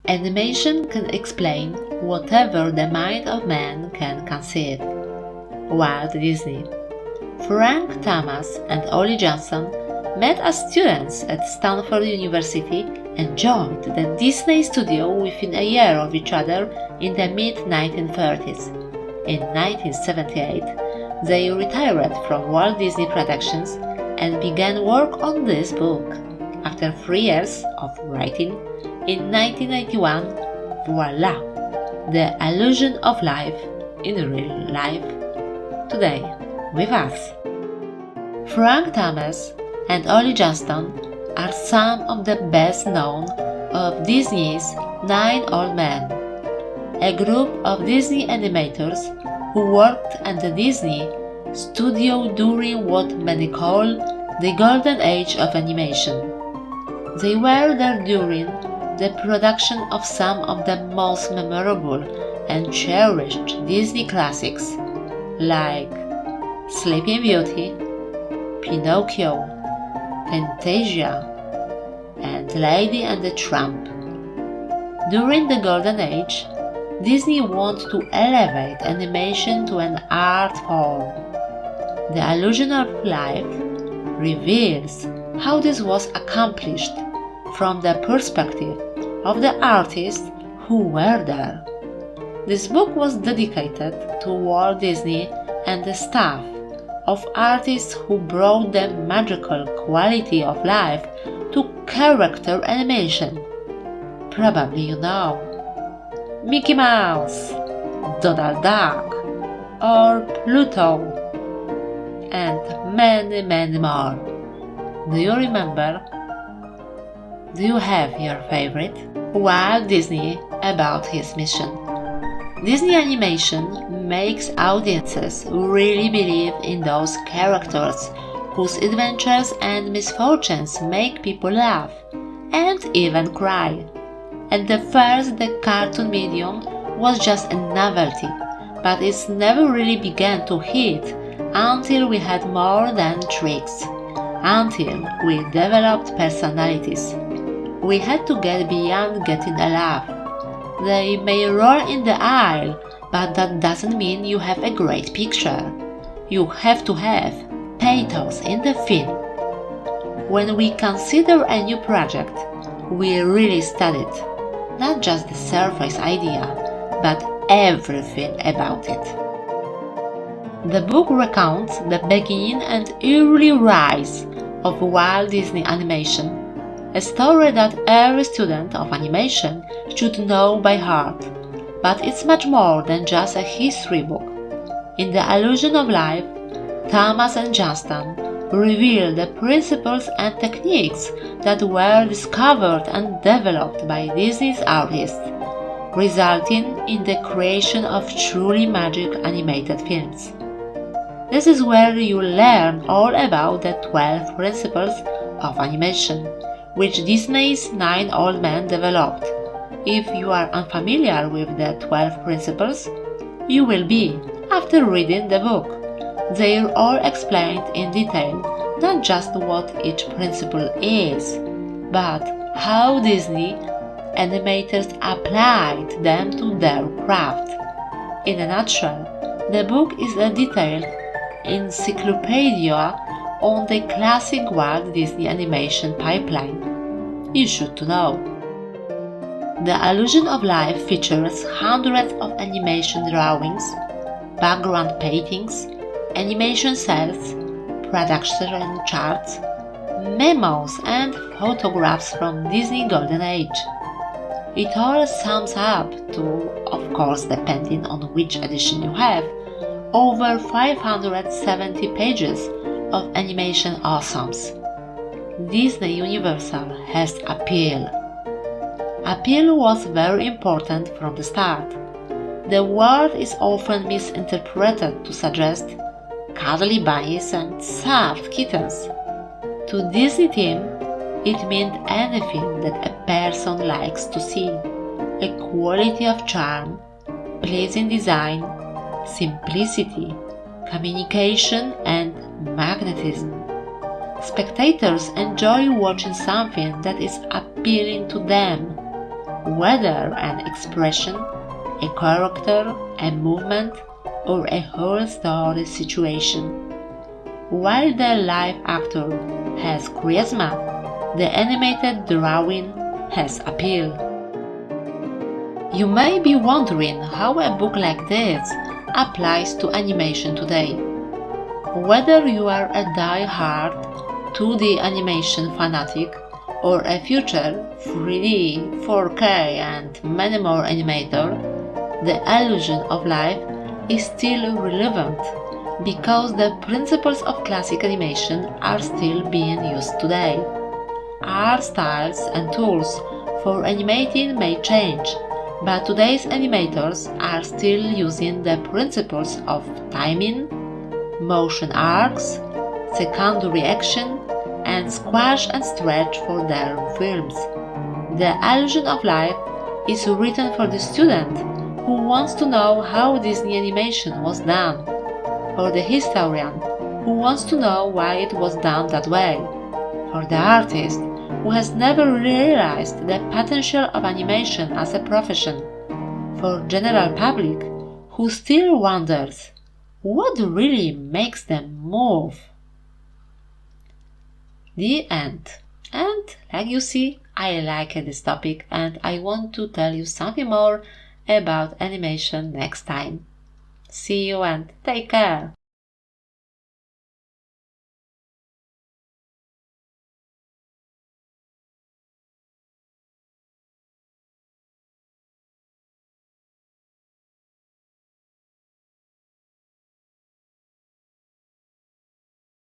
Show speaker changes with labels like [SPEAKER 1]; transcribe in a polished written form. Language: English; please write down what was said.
[SPEAKER 1] Animation can explain whatever the mind of man can conceive. Walt Disney. Frank Thomas and Ollie Johnston met as students at Stanford University and joined the Disney studio within a year of each other in the mid-1930s. In 1978, they retired from Walt Disney Productions and began work on this book. After 3 years of writing, in 1991, voila! The illusion of life in real life. Today, with us. Frank Thomas and Ollie Johnston are some of the best known of Disney's 9 Old Men, a group of Disney animators who worked at the Disney studio during what many call the golden age of animation. They were there during the production of some of the most memorable and cherished Disney classics like Sleeping Beauty, Pinocchio, Fantasia, and Lady and the Tramp. During the Golden Age, Disney wanted to elevate animation to an art form. The Illusion of Life reveals how this was accomplished from the perspective of the artists who were there. This book was dedicated to Walt Disney and the staff of artists who brought the magical quality of life to character animation. Probably you know Mickey Mouse, Donald Duck, or Pluto, and many, many more. Do you remember? Do you have your favorite? Walt Disney about his mission. Disney animation makes audiences really believe in those characters whose adventures and misfortunes make people laugh and even cry. At the first, the cartoon medium was just a novelty, but it never really began to hit until we had more than tricks, until we developed personalities. We had to get beyond getting a laugh. They may roll in the aisle, but that doesn't mean you have a great picture. You have to have pathos in the film. When we consider a new project, we really study it, not just the surface idea, but everything about it. The book recounts the beginning and early rise of Walt Disney Animation, a story that every student of animation should know by heart, but it's much more than just a history book. In The Illusion of Life, Thomas and Johnston reveal the principles and techniques that were discovered and developed by Disney's artists, resulting in the creation of truly magic animated films. This is where you learn all about the 12 principles of animation, which Disney's 9 Old Men developed. If you are unfamiliar with the 12 principles, you will be after reading the book. They are all explained in detail, not just what each principle is, but how Disney animators applied them to their craft. In a nutshell, the book is a detailed encyclopedia on the classic Walt Disney animation pipeline. You should know. The Illusion of Life features hundreds of animation drawings, background paintings, animation cells, production charts, memos and photographs from Disney Golden Age. It all sums up to, of course depending on which edition you have, over 570 pages of animation awesomes. Disney Universal has appeal. Appeal was very important from the start. The word is often misinterpreted to suggest cuddly bunnies and soft kittens. To Disney team, it meant anything that a person likes to see. A quality of charm, pleasing design, simplicity, communication and magnetism. Spectators enjoy watching something that is appealing to them. whether an expression, a character, a movement, or a whole story situation. While the live actor has charisma, the animated drawing has appeal. You may be wondering how a book like this applies to animation today. Whether you are a die-hard 2D animation fanatic or a future 3D, 4K and many more animator, the illusion of life is still relevant because the principles of classic animation are still being used today. Art styles and tools for animating may change, but today's animators are still using the principles of timing, motion arcs, secondary action, and squash and stretch for their films. The illusion of life is written for the student who wants to know how Disney animation was done, for the historian who wants to know why it was done that way, for the artist who has never realized the potential of animation as a profession, for general public who still wonders what really makes them move. The end. And like you see, I like this topic and I want to tell you something more about animation next time. See you and take care!